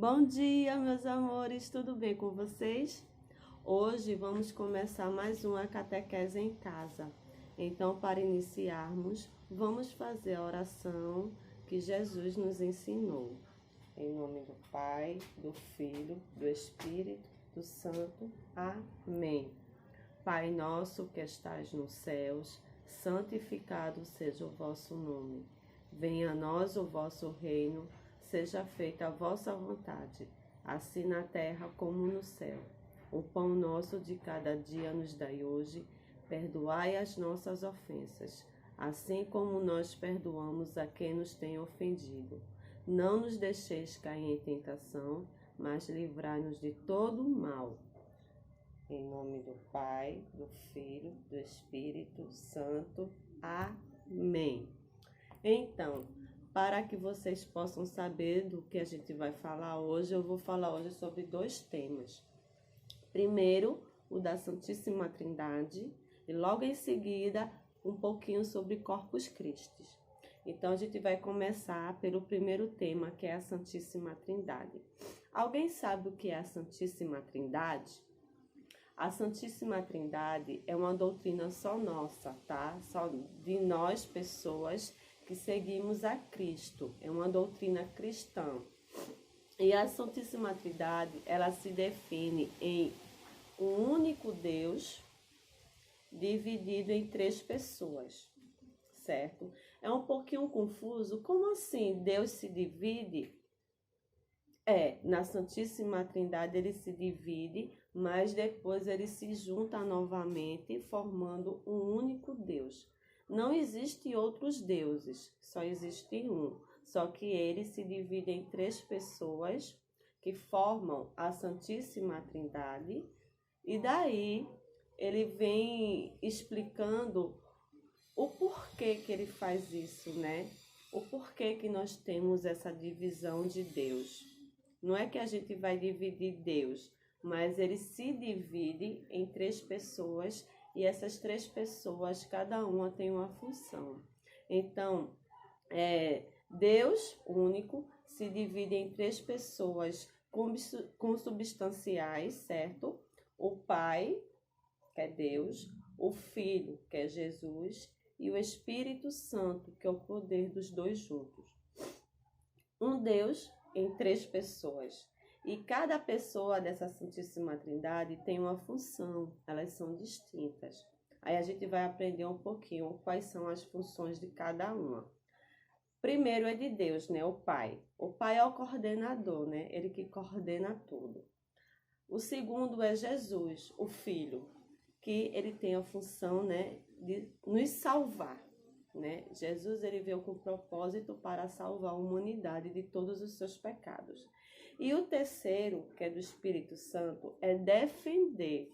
Bom dia, meus amores, tudo bem com vocês? Hoje vamos começar mais uma catequese em casa. Então, para iniciarmos, vamos fazer a oração que Jesus nos ensinou. Em nome do Pai, do Filho, do Espírito Santo. Amém. Pai nosso que estais nos céus, santificado seja o vosso nome. Venha a nós o vosso reino. Seja feita a vossa vontade, assim na terra como no céu. O pão nosso de cada dia nos dai hoje, perdoai as nossas ofensas, assim como nós perdoamos a quem nos tem ofendido. Não nos deixeis cair em tentação, mas livrai-nos de todo o mal. Em nome do Pai, do Filho, do Espírito Santo. Amém. Então, para que vocês possam saber do que a gente vai falar hoje, eu vou falar hoje sobre dois temas. Primeiro, o da Santíssima Trindade, e logo em seguida, um pouquinho sobre Corpus Christi. Então, a gente vai começar pelo primeiro tema, que é a Santíssima Trindade. Alguém sabe o que é a Santíssima Trindade? A Santíssima Trindade é uma doutrina só nossa, tá? Só de nós, pessoas que seguimos a Cristo, é uma doutrina cristã. E a Santíssima Trindade, ela se define em um único Deus dividido em três pessoas, certo? É um pouquinho confuso, como assim Deus se divide? Na Santíssima Trindade ele se divide, mas depois ele se junta novamente, formando um único Deus. Não existem outros deuses, só existe um. Só que ele se divide em três pessoas que formam a Santíssima Trindade. E daí ele vem explicando o porquê que ele faz isso, né? O porquê que nós temos essa divisão de Deus. Não é que a gente vai dividir Deus, mas ele se divide em três pessoas. E essas três pessoas, cada uma tem uma função. Então, Deus único se divide em três pessoas consubstanciais, certo? O Pai, que é Deus, o Filho, que é Jesus, e o Espírito Santo, que é o poder dos dois juntos. Um Deus em três pessoas. E cada pessoa dessa Santíssima Trindade tem uma função, elas são distintas. Aí a gente vai aprender um pouquinho quais são as funções de cada uma. Primeiro é de Deus, né? O Pai. O Pai é o coordenador, né? Ele que coordena tudo. O segundo é Jesus, o Filho, que ele tem a função, né, de nos salvar, né? Jesus ele veio com o propósito para salvar a humanidade de todos os seus pecados. E o terceiro, que é do Espírito Santo, é defender,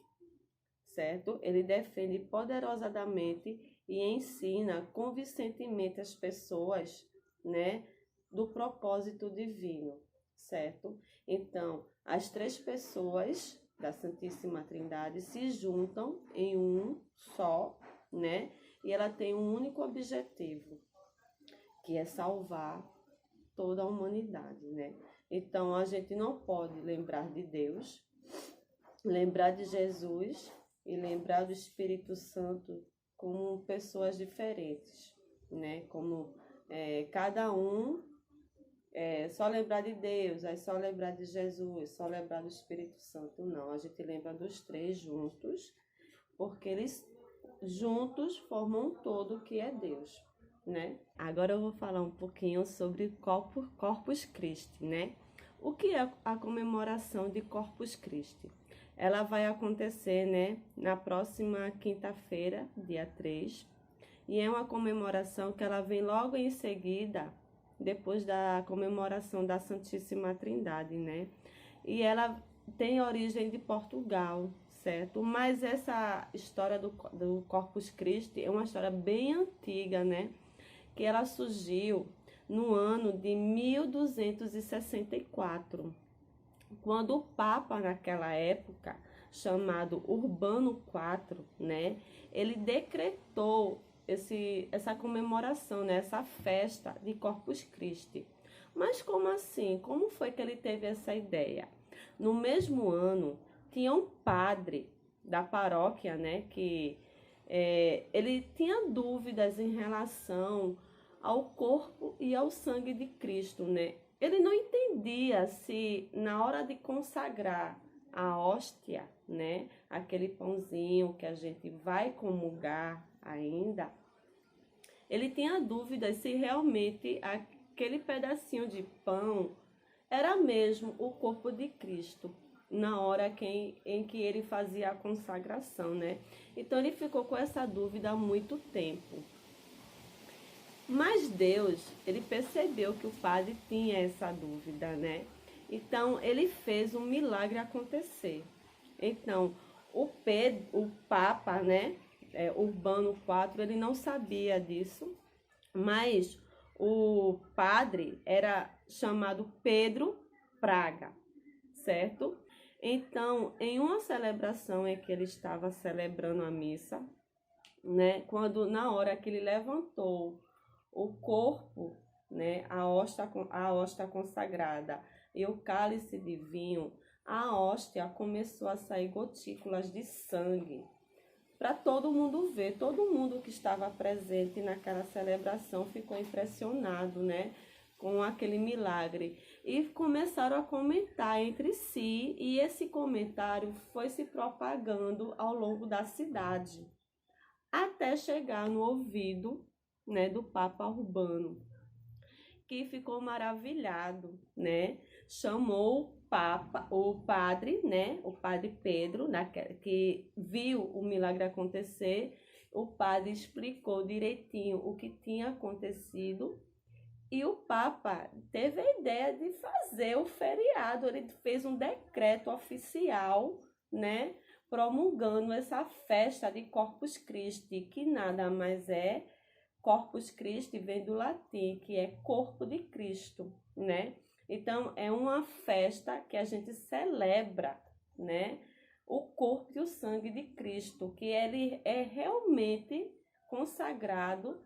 certo? Ele defende poderosamente e ensina convincentemente as pessoas, né, do propósito divino, certo? Então, as três pessoas da Santíssima Trindade se juntam em um só, né? E ela tem um único objetivo, que é salvar toda a humanidade, né? Então, a gente não pode lembrar de Deus, lembrar de Jesus e lembrar do Espírito Santo como pessoas diferentes, né? Como cada um, só lembrar de Deus, aí só lembrar de Jesus, só lembrar do Espírito Santo. Não, a gente lembra dos três juntos, porque eles juntos formam um todo que é Deus, né? Agora eu vou falar um pouquinho sobre Corpus Christi, né? O que é a comemoração de Corpus Christi? Ela vai acontecer, né, na próxima quinta-feira, dia 3, e é uma comemoração que ela vem logo em seguida, depois da comemoração da Santíssima Trindade, né? E ela tem origem de Portugal, certo? Mas essa história do Corpus Christi é uma história bem antiga, né? Que ela surgiu no ano de 1264, quando o Papa, naquela época, chamado Urbano IV, né? Ele decretou essa comemoração, né? Essa festa de Corpus Christi. Mas como assim? Como foi que ele teve essa ideia? No mesmo ano, tinha um padre da paróquia, né, que ele tinha dúvidas em relação ao corpo e ao sangue de Cristo, né? Ele não entendia se na hora de consagrar a hóstia, né, aquele pãozinho que a gente vai comungar ainda, ele tinha dúvidas se realmente aquele pedacinho de pão era mesmo o corpo de Cristo, na hora em que ele fazia a consagração, né? Então ele ficou com essa dúvida há muito tempo. Mas Deus, ele percebeu que o padre tinha essa dúvida, né? Então ele fez um milagre acontecer. Então o Papa, né? Urbano IV, ele não sabia disso, mas o padre era chamado Pedro Praga, certo? Então, em uma celebração em que ele estava celebrando a missa, né, quando na hora que ele levantou o corpo, né, a hóstia consagrada e o cálice de vinho, a hóstia começou a sair gotículas de sangue para todo mundo ver. Todo mundo que estava presente naquela celebração ficou impressionado, né, com aquele milagre, e começaram a comentar entre si, e esse comentário foi se propagando ao longo da cidade, até chegar no ouvido, né, do Papa Urbano, que ficou maravilhado, né? Chamou o padre, né? O padre Pedro, que viu o milagre acontecer. O padre explicou direitinho o que tinha acontecido. E o Papa teve a ideia de fazer o feriado. Ele fez um decreto oficial, né? Promulgando essa festa de Corpus Christi, que nada mais é. Corpus Christi vem do latim, que é corpo de Cristo, né? Então, é uma festa que a gente celebra, né? O corpo e o sangue de Cristo, que ele é realmente consagrado,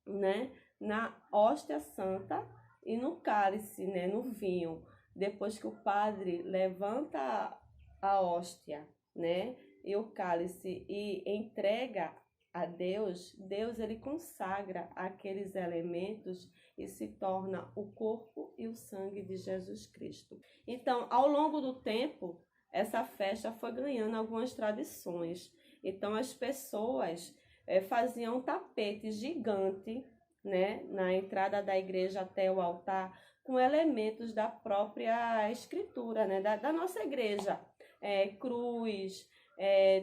né? Na hóstia santa e no cálice, né? No vinho. Depois que o padre levanta a hóstia, né? E o cálice e entrega a Deus, Deus ele consagra aqueles elementos e se torna o corpo e o sangue de Jesus Cristo. Então, ao longo do tempo, essa festa foi ganhando algumas tradições. Então, as pessoas faziam um tapete gigante, né, na entrada da igreja até o altar, com elementos da própria escritura, né, da nossa igreja. Cruz,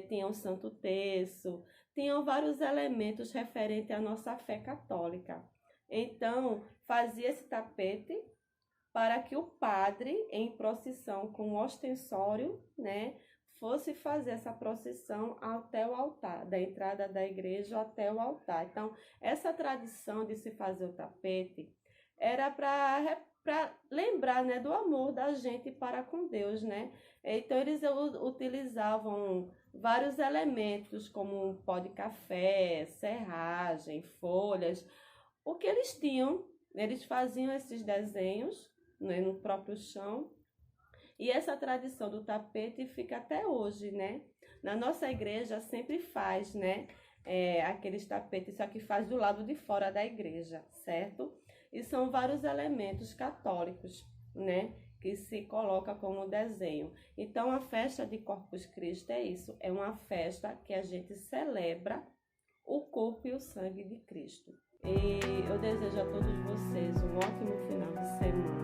tinha o Santo Terço, tinham vários elementos referentes à nossa fé católica. Então, fazia esse tapete para que o padre, em procissão com o ostensório, né, fosse fazer essa procissão até o altar, da entrada da igreja até o altar. Então, essa tradição de se fazer o tapete era para lembrar, né, do amor da gente para com Deus, né? Então, eles utilizavam vários elementos, como pó de café, serragem, folhas. O que eles tinham, eles faziam esses desenhos, né, no próprio chão. E essa tradição do tapete fica até hoje, né? Na nossa igreja sempre faz, né? Aqueles tapetes, só que faz do lado de fora da igreja, certo? E são vários elementos católicos, né? Que se coloca como desenho. Então, a festa de Corpus Christi é isso. É uma festa que a gente celebra o corpo e o sangue de Cristo. E eu desejo a todos vocês um ótimo final de semana.